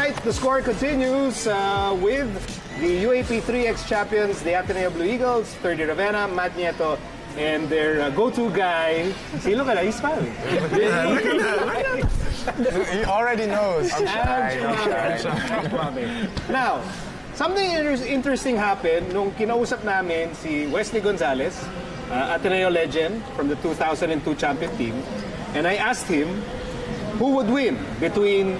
right, the score continues with the UAP 3X champions, the Ateneo Blue Eagles, 30 Ravenna, Matt Nieto, and their go-to guy. See, look at that, he's smiling. He already knows. I'm shy. Now, something interesting happened nung kinausap namin si Wesley Gonzalez, Ateneo legend from the 2002 champion team, and I asked him who would win between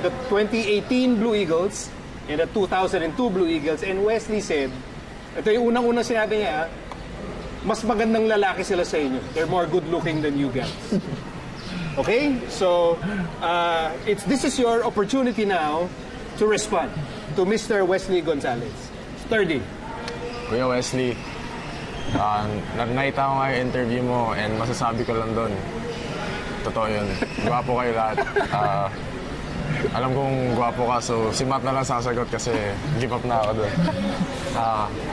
the 2018 Blue Eagles and the 2002 Blue Eagles, and Wesley said, ito yung unang-unang sinabi niya, mas magandang lalaki sila sa inyo. They're more good-looking than you guys. Okay? So, this is your opportunity now to respond to Mr. Wesley Gonzalez. 30. Kuya Wesley, nakita ko nga yung interview mo and masasabi ko lang doon. Totoo yun. Gwapo kayo lahat. Alam kong gwapo ka, so si Matt na lang sasagot kasi give up na ako doon.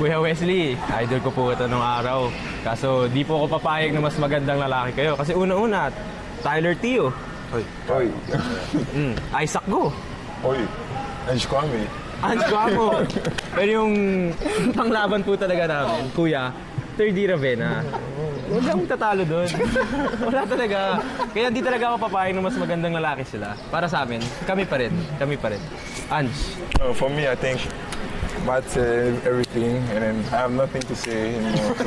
Kuya Wesley, idol ko po ito nung araw. Kaso di po ako papayag na mas magandang lalaki kayo. Kasi una-una, Tyler Teo. Oy. Isaac Go. Oy. Ange Kwame. Ange Kwame. Pero yung panglaban po talaga namin, Kuya, 30 Ravenna. Huwag akong tatalo doon. Wala talaga. Kaya hindi talaga ako papayag na mas magandang lalaki sila. Para sa amin, kami pa rin. Kami pa rin. Ange. For me, I think Matt said everything, and then I have nothing to say anymore.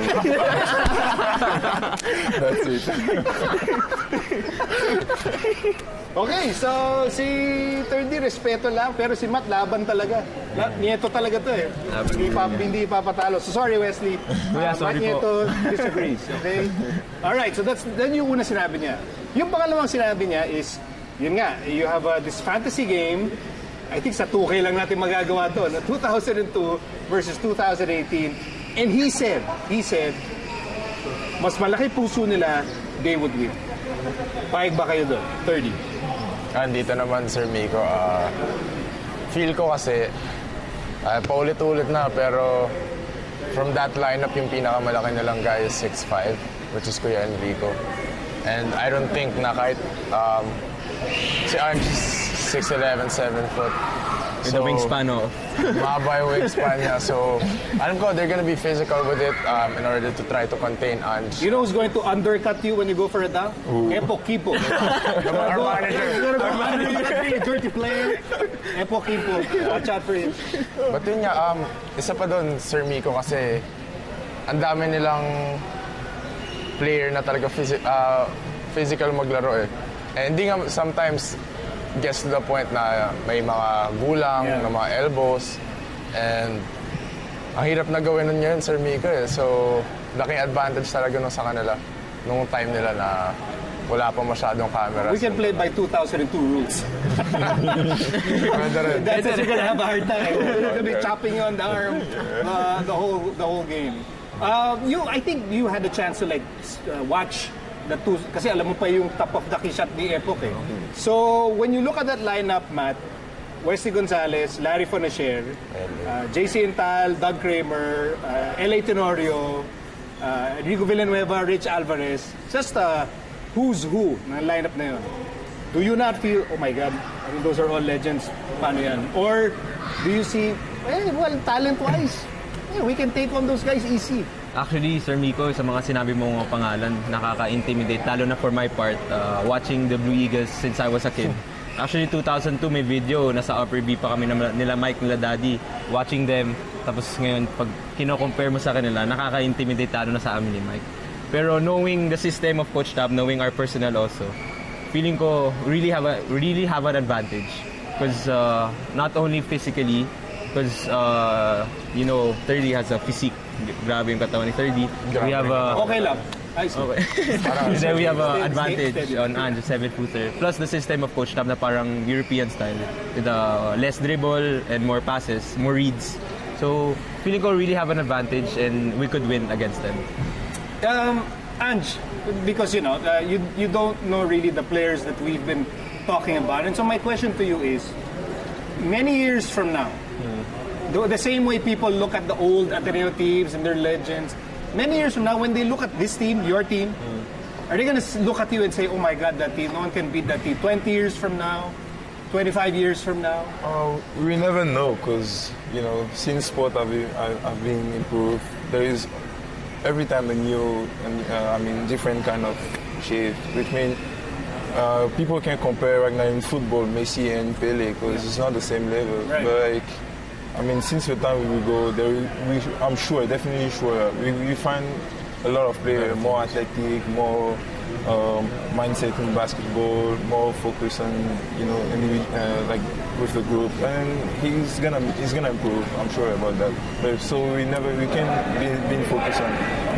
That's it. Okay, so si 30 respeto lang, pero si Matt laban talaga. Nieto talaga to eh. Hindi papatalo. So sorry Wesley. Matt Nieto disagrees, okay? Alright, so then yung una sinabi niya. Yung pangalawang sinabi niya is, yun nga, you have this fantasy game. I think sa 2K lang natin magagawa to, na 2002 versus 2018. And he said, mas malaki puso nila, they would win. Paig ba kayo doon? 30. Dito naman, Sir Miko, feel ko kasi, paulit-ulit na, pero from that lineup, yung pinakamalaki nilang guy is 6'5", which is Kuya Enrico. And I don't think na kahit si Ange 6'11", 7 foot. With the wingspan, oh. Mahaba yung wingspan niya. So, alam ko, they're gonna be physical with it in order to try to contain Ange. You know who's going to undercut you when you go for a dunk? Epo Kipo. Our manager. Our manager, dirty player. Epo Kipo. Watch out for him. But yun nga, isa pa doon, Sir Miko, kasi ang dami nilang player na talaga physical maglaro eh. And hindi nga sometimes gets to the point na may mga gulang, na mga elbows, and ang hirap na gawin nun yun, Sir Miko eh. So, laking advantage talaga nung sa kanila, nung time nila na wala pa masyadong camera. We can play by 2002 rules. That's it, you're gonna have a hard time. You're gonna be chopping on the arm the whole game. I think you had a chance to watch the two, kasi alam mo pa yung top of the key shot ni Epoch eh. So, when you look at that lineup, Matt, Wesley Gonzalez, Larry Fonacher, JC Intal, Doug Kramer, L.A. Tenorio, Enrico Villanueva, Rich Alvarez, just who's who ng lineup na yun. Do you not feel, oh my God, I mean, those are all legends, paano yan? Or do you see, talent-wise, we can take on those guys easy. Actually, Sir Miko, sa mga sinabi mong pangalan, nakaka-intimidate. Lalo na for my part, watching the Blue Eagles since I was a kid. Actually, 2002 may video, nasa Upper B pa kami nila Mike, nila Daddy, watching them. Tapos ngayon, pag kino-compare mo sa kanila, nakaka-intimidate lalo na sa amin ni Mike. Pero knowing the system of Coach Tab, knowing our personnel also, feeling ko really have an advantage. Because not only physically, because 30 has a physique. Grabe yung katawan ni 30. We have okay lang. Okay. Then we have an advantage on Ange, 7-footer. Plus the system of Coach Tab na parang European style. With less dribble and more passes, more reads. So, feeling ko really have an advantage and we could win against them. Ange, because you don't know really the players that we've been talking about. And so my question to you is, many years from now, the same way people look at the old Ateneo teams and their legends, many years from now, when they look at this team, your team, are they going to look at you and say, oh my God, that team, no one can beat that team? 20 years from now, 25 years from now? We never know because, you know, since sport have been improved, there is every time a new, different kind of shape, which means people can compare right now in football Messi and Pele because it's not the same level. Right. But like, I mean, since the time we go there, I'm sure, definitely sure, we find a lot of players more athletic, more mindset in basketball, more focus on, you know, like with the group, and he's gonna improve. I'm sure about that. But so we can be focused on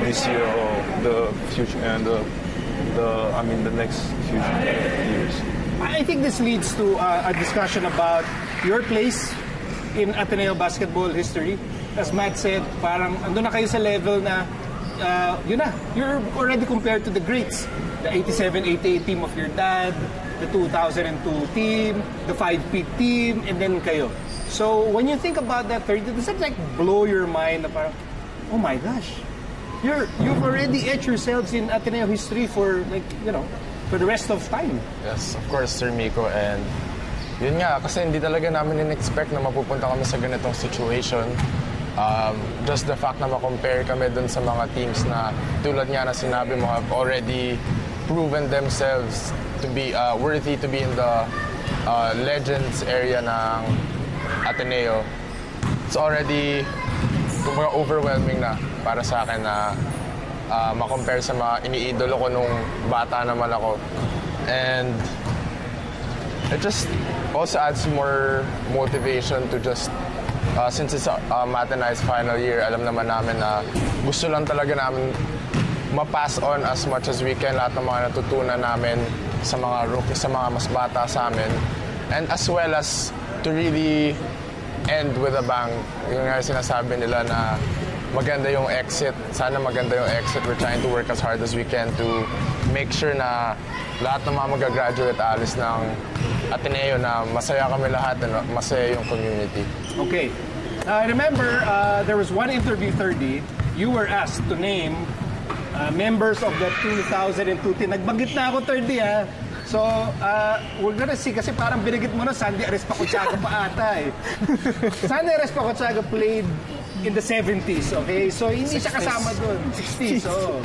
this year or the future and the next future years. I think this leads to a discussion about your place in Ateneo basketball history. As Matt said, parang andun na kayo sa level na you're already compared to the greats. The 87-88 team of your dad, the 2002 team, the 5-peat team, and then kayo. So when you think about that 30, does it like blow your mind na parang, oh my gosh, you've already etched yourselves in Ateneo history for like, you know, for the rest of time. Yes, of course, Sir Miko, and yun nga, kasi hindi talaga namin in-expect na mapupunta kami sa ganitong situation. Just the fact na ma-compare kami dun sa mga teams na tulad nga na sinabi mo have already proven themselves to be worthy to be in the legends area ng Ateneo. It's already overwhelming na para sa akin na ma-compare sa mga iniidolo ko nung bata naman ako. And it just also adds more motivation to just since it's Ateneo's final year, alam naman namin na gusto lang talaga namin ma-pass on as much as we can lahat ng mga natutunan namin sa mga rookies, sa mga mas bata sa amin. And as well as to really end with a bang. Yung nga sinasabi nila na maganda yung exit. Sana maganda yung exit. We're trying to work as hard as we can to make sure na lahat ng mga mag-graduate alis ng Ateneo na masaya kami lahat and masaya yung community. Okay. I remember there was one interview, 30, you were asked to name members of the 2002 team. Nagbanggit na ako, 30, ha? So, we're gonna see, kasi parang binigit mo na Sandy Arespacochaga pa ata, eh. Sandy Arespacochaga played in the 70s, okay? So, hindi siya kasama doon. 60s, so.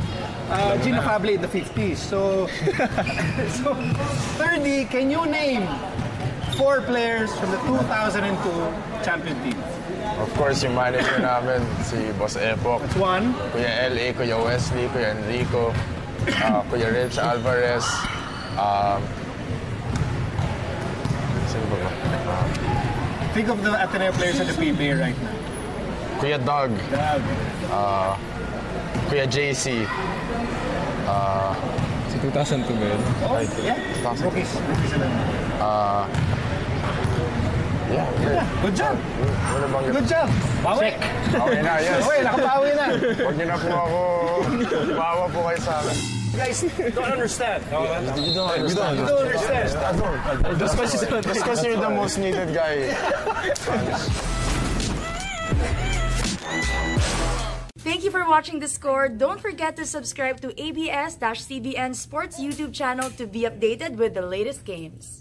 Gina Fable in the 50s. So, 30, can you name 4 players from the 2002 champion team? Of course, yung manager namin, si Boss Epok. That's one. Kuya L.A., Kuya Wesley, Kuya Enrico, Kuya Rich Alvarez. Sino ba ba? Think of the Ateneo players at the PBA right now. Kuya Doug. Kuya JC. Si 2002 ba yun? Oh, yeah. Rookies sila. Yeah. Good job. Wala bang Good job. Bawi. Okay na, yes. Okay, nakabawi na. Huwag niyo na po ako. Bawa po kayo sa akin. Guys, don't understand. You don't understand. You don't understand. Just because you're the most needed guy. Thank you for watching The Score. Don't forget to subscribe to ABS-CBN Sports YouTube channel to be updated with the latest games.